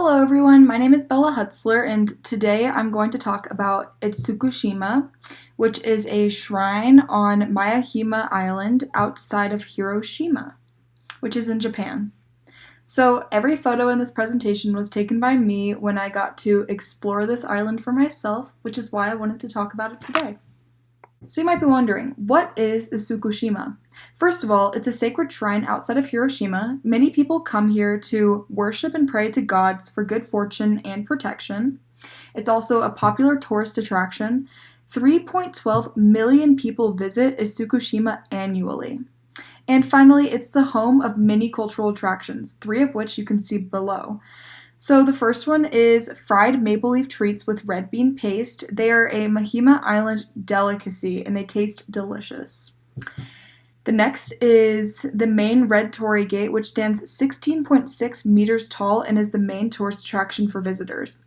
Hello everyone, my name is Bella Hutzler, and today I'm going to talk about Itsukushima, which is a shrine on Miyajima Island outside of Hiroshima, which is in Japan. So every photo in this presentation was taken by me when I got to explore this island for myself, which is why I wanted to talk about it today. So you might be wondering, what is Itsukushima? First of all, it's a sacred shrine outside of Hiroshima. Many people come here to worship and pray to gods for good fortune and protection. It's also a popular tourist attraction. 3.12 million people visit Itsukushima annually. And finally, it's the home of many cultural attractions, 3 of which you can see below. So the first one is fried maple leaf treats with red bean paste. They are a Miyajima Island delicacy and they taste delicious. The next is the main red torii gate, which stands 16.6 meters tall and is the main tourist attraction for visitors.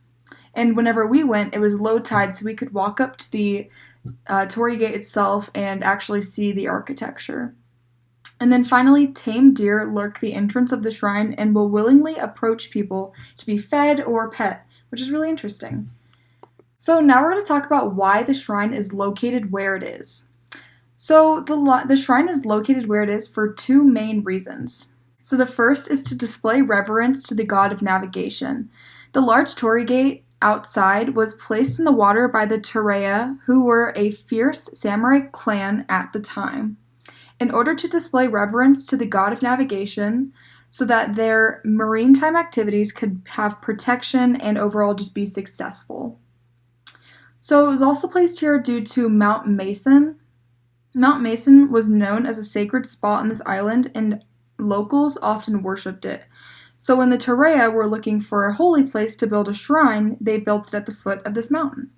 And whenever we went, it was low tide, so we could walk up to the torii gate itself and actually see the architecture. And then finally, tame deer lurk the entrance of the shrine and will willingly approach people to be fed or pet, which is really interesting. So now we're going to talk about why the shrine is located where it is. So the shrine is located where it is for 2 main reasons. So the first is to display reverence to the god of navigation. The large torii gate outside was placed in the water by the Tareya, who were a fierce samurai clan at the time, in order to display reverence to the god of navigation so that their maritime activities could have protection and overall just be successful. So it was also placed here due to Mount Mason. Mount Mason was known as a sacred spot on this island, and locals often worshipped it. So when the Tareya were looking for a holy place to build a shrine, they built it at the foot of this mountain.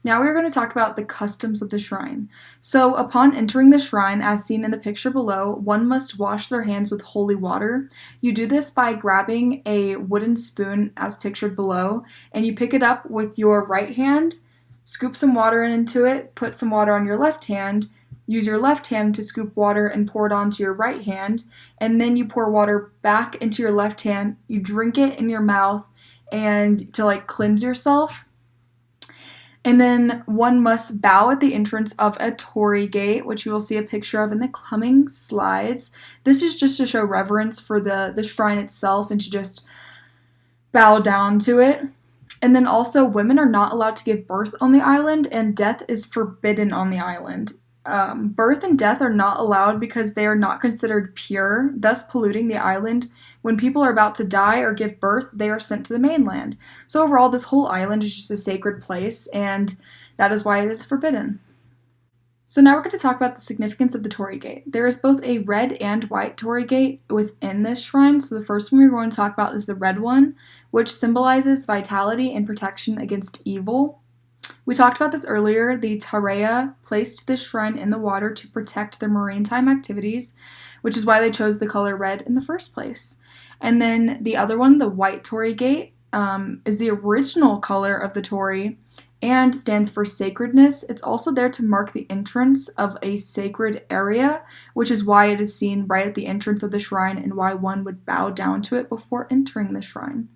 Now we are going to talk about the customs of the shrine. So upon entering the shrine, as seen in the picture below, one must wash their hands with holy water. You do this by grabbing a wooden spoon as pictured below, and you pick it up with your right hand, scoop some water into it, put some water on your left hand, use your left hand to scoop water and pour it onto your right hand, and then you pour water back into your left hand, you drink it in your mouth and to cleanse yourself. And then one must bow at the entrance of a torii gate, which you will see a picture of in the coming slides. This is just to show reverence for the shrine itself and to just bow down to it. And then also, women are not allowed to give birth on the island, and death is forbidden on the island. Birth and death are not allowed because they are not considered pure, thus polluting the island. When people are about to die or give birth, they are sent to the mainland. So overall, this whole island is just a sacred place, and that is why it is forbidden. So now we're going to talk about the significance of the torii gate. There is both a red and white torii gate within this shrine. So the first one we're going to talk about is the red one, which symbolizes vitality and protection against evil. We talked about this earlier. The Tareya placed this shrine in the water to protect their maritime activities, which is why they chose the color red in the first place. And then the other one, the white torii gate, is the original color of the torii and stands for sacredness. It's also there to mark the entrance of a sacred area, which is why it is seen right at the entrance of the shrine and why one would bow down to it before entering the shrine.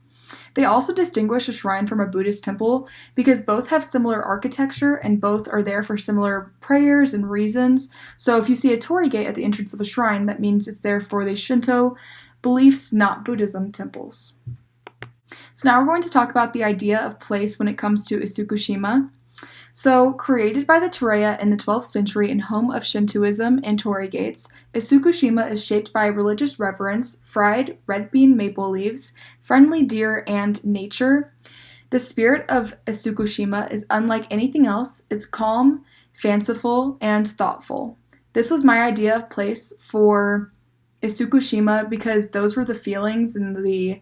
They also distinguish a shrine from a Buddhist temple because both have similar architecture and both are there for similar prayers and reasons. So if you see a torii gate at the entrance of a shrine, that means it's there for the Shinto beliefs, not Buddhism temples. So now we're going to talk about the idea of place when it comes to Itsukushima. So, created by the Tareya in the 12th century and home of Shintoism and torii gates, Itsukushima is shaped by religious reverence, fried red bean maple leaves, friendly deer, and nature. The spirit of Itsukushima is unlike anything else. It's calm, fanciful, and thoughtful. This was my idea of place for Itsukushima because those were the feelings and the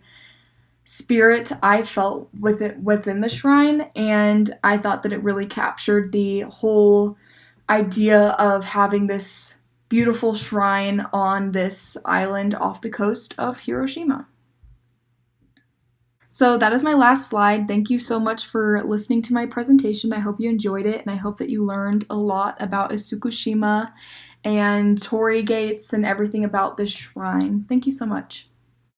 spirit I felt within the shrine, and I thought that it really captured the whole idea of having this beautiful shrine on this island off the coast of Hiroshima. So that is my last slide. Thank you so much for listening to my presentation. I hope you enjoyed it, and I hope that you learned a lot about Itsukushima and torii gates and everything about this shrine. Thank you so much.